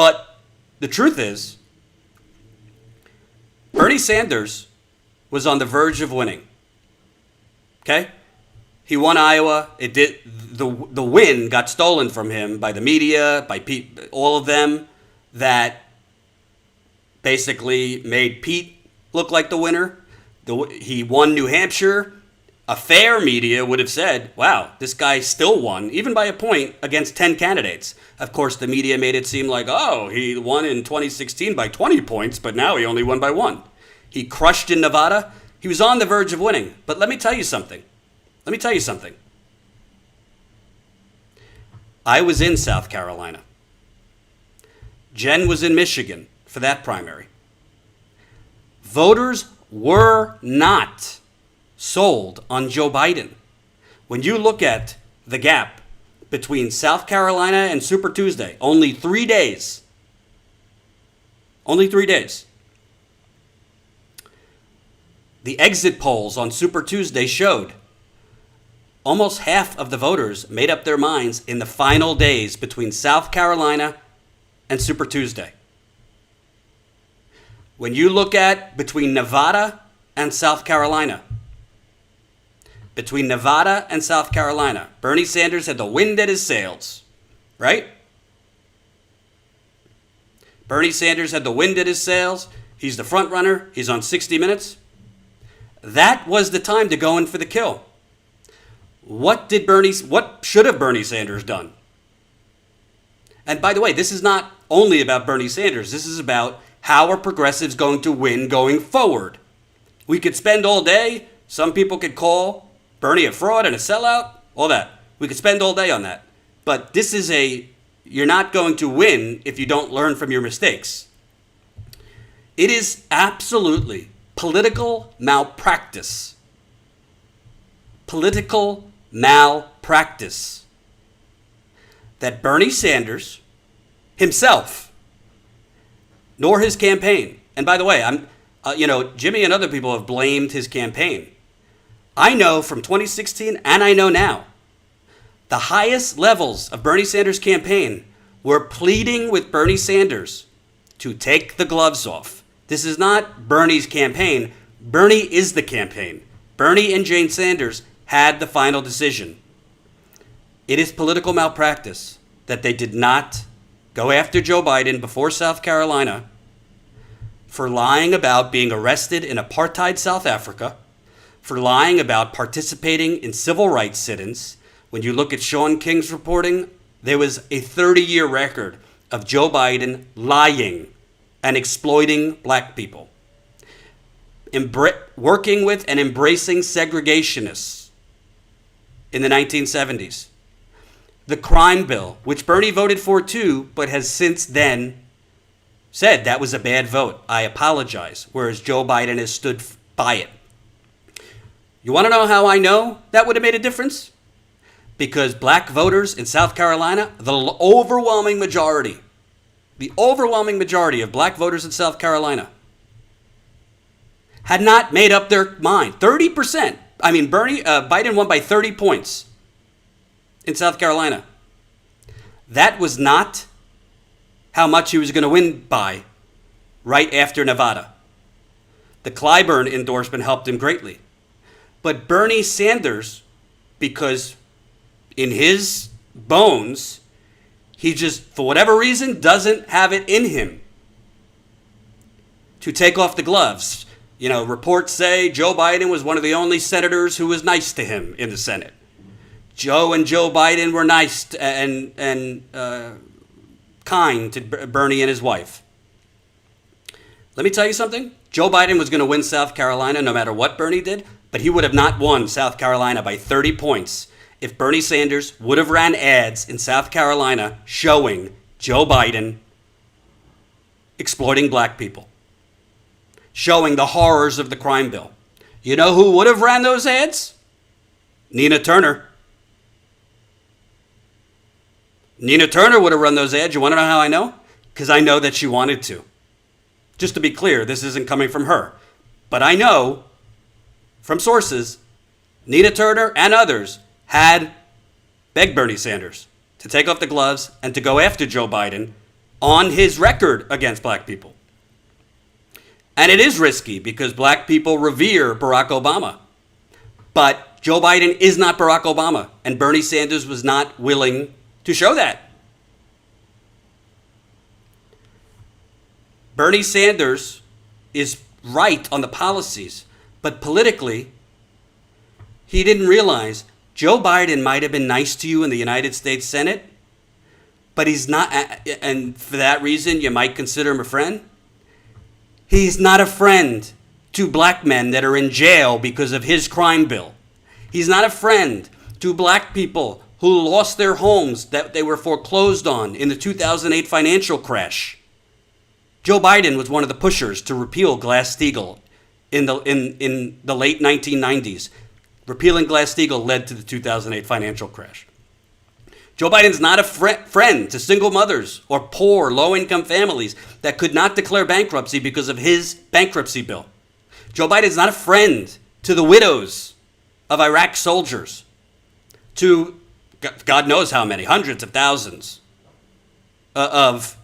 But the truth is, Bernie Sanders was on the verge of winning. Okay? He won Iowa. It did the win got stolen from him by the media, by all of them that basically made Pete look like the winner. He won New Hampshire. A fair media would have said, wow, this guy still won, even by a point, against 10 candidates. Of course, the media made it seem like, oh, he won in 2016 by 20 points, but now he only won by 1. He crushed in Nevada. He was on the verge of winning. But let me tell you something. I was in South Carolina. Jen was in Michigan for that primary. Voters were not sold on Joe Biden. When you look at the gap between South Carolina and Super Tuesday, only 3 days. Only 3 days. The exit polls on Super Tuesday showed almost half of the voters made up their minds in the final days between South Carolina and Super Tuesday. When you look at between Nevada and South Carolina, Bernie Sanders had the wind at his sails, right? Bernie Sanders had the wind at his sails. He's the front runner. He's on 60 Minutes. That was the time to go in for the kill. What should have Bernie Sanders done? And by the way, this is not only about Bernie Sanders. This is about how are progressives going to win going forward. We could spend all day. Some people could call Bernie a fraud and a sellout, all that. We could spend all day on that. But this is you're not going to win if you don't learn from your mistakes. It is absolutely political malpractice. Political malpractice that Bernie Sanders himself, nor his campaign, and by the way, Jimmy and other people have blamed his campaign. I know from 2016, and I know now, the highest levels of Bernie Sanders' campaign were pleading with Bernie Sanders to take the gloves off. This is not Bernie's campaign. Bernie is the campaign. Bernie and Jane Sanders had the final decision. It is political malpractice that they did not go after Joe Biden before South Carolina for lying about being arrested in apartheid South Africa, for lying about participating in civil rights sit-ins. When you look at Sean King's reporting, there was a 30-year record of Joe Biden lying and exploiting black people, working with and embracing segregationists in the 1970s. The crime bill, which Bernie voted for too, but has since then said that was a bad vote. I apologize, whereas Joe Biden has stood by it. You want to know how I know that would have made a difference? Because black voters in South Carolina, the overwhelming majority of black voters in South Carolina had not made up their mind. 30%. Biden won by 30 points in South Carolina. That was not how much he was going to win by right after Nevada. The Clyburn endorsement helped him greatly. But Bernie Sanders, because in his bones, he just, for whatever reason, doesn't have it in him to take off the gloves. Reports say Joe Biden was one of the only senators who was nice to him in the Senate. Joe Biden were nice and kind to Bernie and his wife. Let me tell you something. Joe Biden was going to win South Carolina no matter what Bernie did, but he would have not won South Carolina by 30 points if Bernie Sanders would have ran ads in South Carolina showing Joe Biden exploiting black people, showing the horrors of the crime bill. You know who would have ran those ads? Nina Turner. Nina Turner would have run those ads. You want to know how I know? Because I know that she wanted to. Just to be clear, this isn't coming from her. But I know from sources, Nina Turner and others had begged Bernie Sanders to take off the gloves and to go after Joe Biden on his record against black people. And it is risky because black people revere Barack Obama. But Joe Biden is not Barack Obama, and Bernie Sanders was not willing to show that. Bernie Sanders is right on the policies, but politically, he didn't realize Joe Biden might have been nice to you in the United States Senate, but he's not, and for that reason, you might consider him a friend. He's not a friend to black men that are in jail because of his crime bill. He's not a friend to black people who lost their homes that they were foreclosed on in the 2008 financial crash. Joe Biden was one of the pushers to repeal Glass-Steagall in the late 1990s. Repealing Glass-Steagall led to the 2008 financial crash. Joe Biden's not a friend to single mothers or poor, low-income families that could not declare bankruptcy because of his bankruptcy bill. Joe Biden's not a friend to the widows of Iraq soldiers, to God knows how many, hundreds of thousands of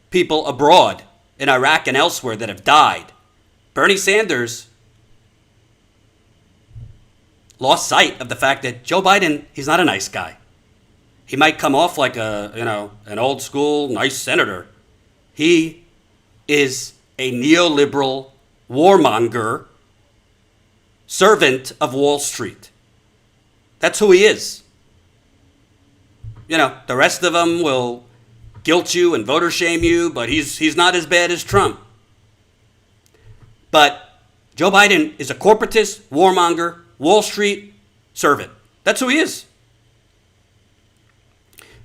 people abroad in Iraq and elsewhere that have died. Bernie Sanders lost sight of the fact that Joe Biden, he's not a nice guy. He might come off like an old school nice senator. He is a neoliberal warmonger, servant of Wall Street. That's who he is. The rest of them will guilt you and voter shame you, but he's not as bad as Trump. But Joe Biden is a corporatist, warmonger, Wall Street servant. That's who he is.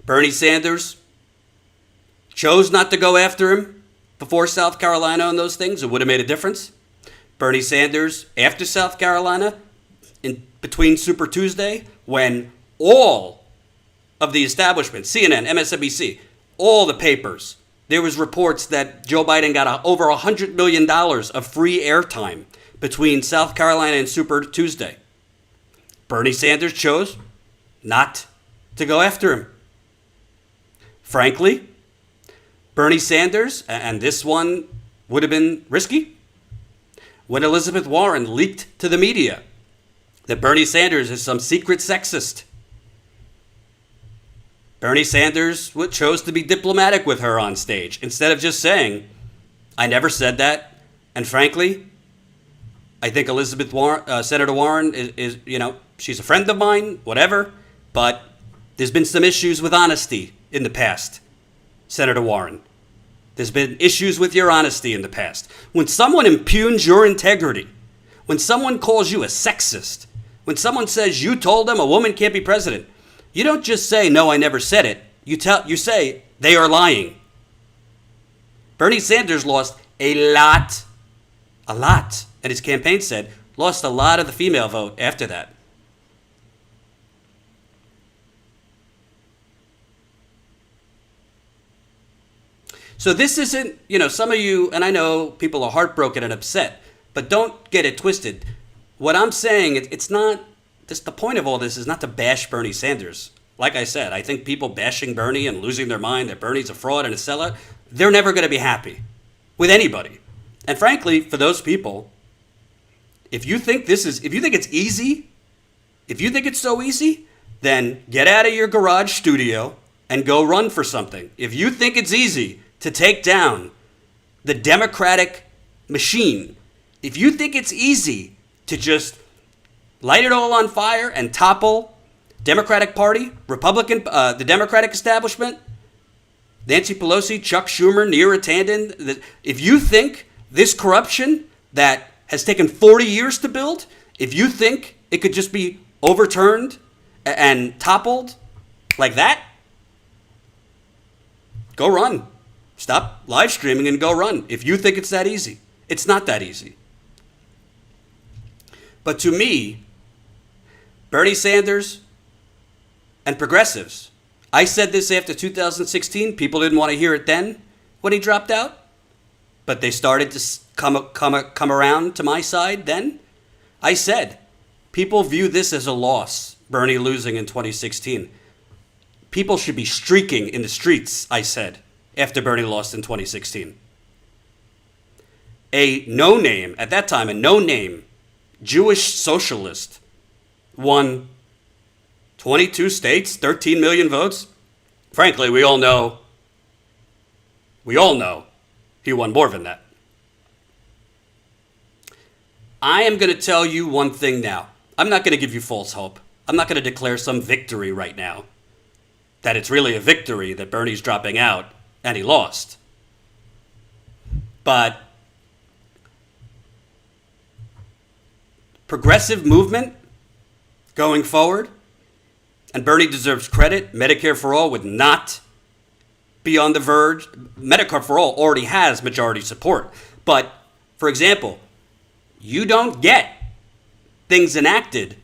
Bernie Sanders chose not to go after him before South Carolina on those things. It would have made a difference. Bernie Sanders, after South Carolina, in between Super Tuesday, when all of the establishments, CNN, MSNBC, all the papers, there was reports that Joe Biden got over $100 million of free airtime between South Carolina and Super Tuesday. Bernie Sanders chose not to go after him. Frankly, Bernie Sanders, and this one would have been risky, when Elizabeth Warren leaked to the media that Bernie Sanders is some secret sexist. Bernie Sanders chose to be diplomatic with her on stage instead of just saying, I never said that. And frankly, I think Elizabeth Warren, Senator Warren is, she's a friend of mine, whatever, but there's been some issues with honesty in the past, Senator Warren. There's been issues with your honesty in the past. When someone impugns your integrity, when someone calls you a sexist, when someone says you told them a woman can't be president, you don't just say, no, I never said it. You say, they are lying. Bernie Sanders lost a lot, and his campaign said, lost a lot of the female vote after that. So this isn't, some of you, and I know people are heartbroken and upset, but don't get it twisted. What I'm saying, it's not, the point of all this is not to bash Bernie Sanders. Like I said, I think people bashing Bernie and losing their mind that Bernie's a fraud and a sellout, they're never going to be happy with anybody. And frankly, for those people, if you think it's easy, if you think it's so easy, then get out of your garage studio and go run for something. If you think it's easy to take down the Democratic machine, if you think it's easy to just light it all on fire and topple Democratic Party, the Democratic establishment, Nancy Pelosi, Chuck Schumer, Neera Tanden, if you think this corruption that has taken 40 years to build, if you think it could just be overturned and toppled like that, go run. Stop live streaming and go run. If you think it's that easy, it's not that easy. But to me, Bernie Sanders and progressives, I said this after 2016. People didn't want to hear it then when he dropped out, but they started to come around to my side then. I said, people view this as a loss, Bernie losing in 2016. People should be streaking in the streets, I said, after Bernie lost in 2016. A no-name, at that time, a no-name Jewish socialist won 22 states, 13 million votes. Frankly, we all know he won more than that. I am going to tell you one thing now. I'm not going to give you false hope. I'm not going to declare some victory right now, that it's really a victory that Bernie's dropping out and he lost. But progressive movement going forward, and Bernie deserves credit. Medicare for All would not be on the verge. Medicare for All already has majority support. But, for example, you don't get things enacted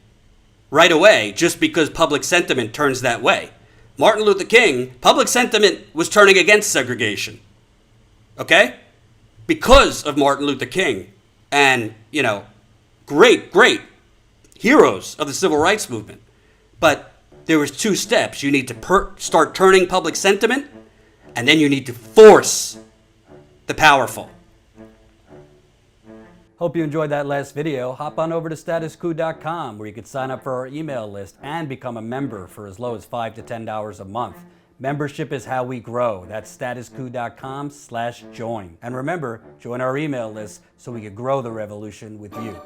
right away just because public sentiment turns that way. Martin Luther King, public sentiment was turning against segregation. Okay? Because of Martin Luther King and, great heroes of the civil rights movement. But there was 2 steps. You need to start turning public sentiment, and then you need to force the powerful. Hope you enjoyed that last video. Hop on over to statuscoup.com where you can sign up for our email list and become a member for as low as $5 to $10 a month. Membership is how we grow. That's statuscoup.com/join. And remember, join our email list so we can grow the revolution with you.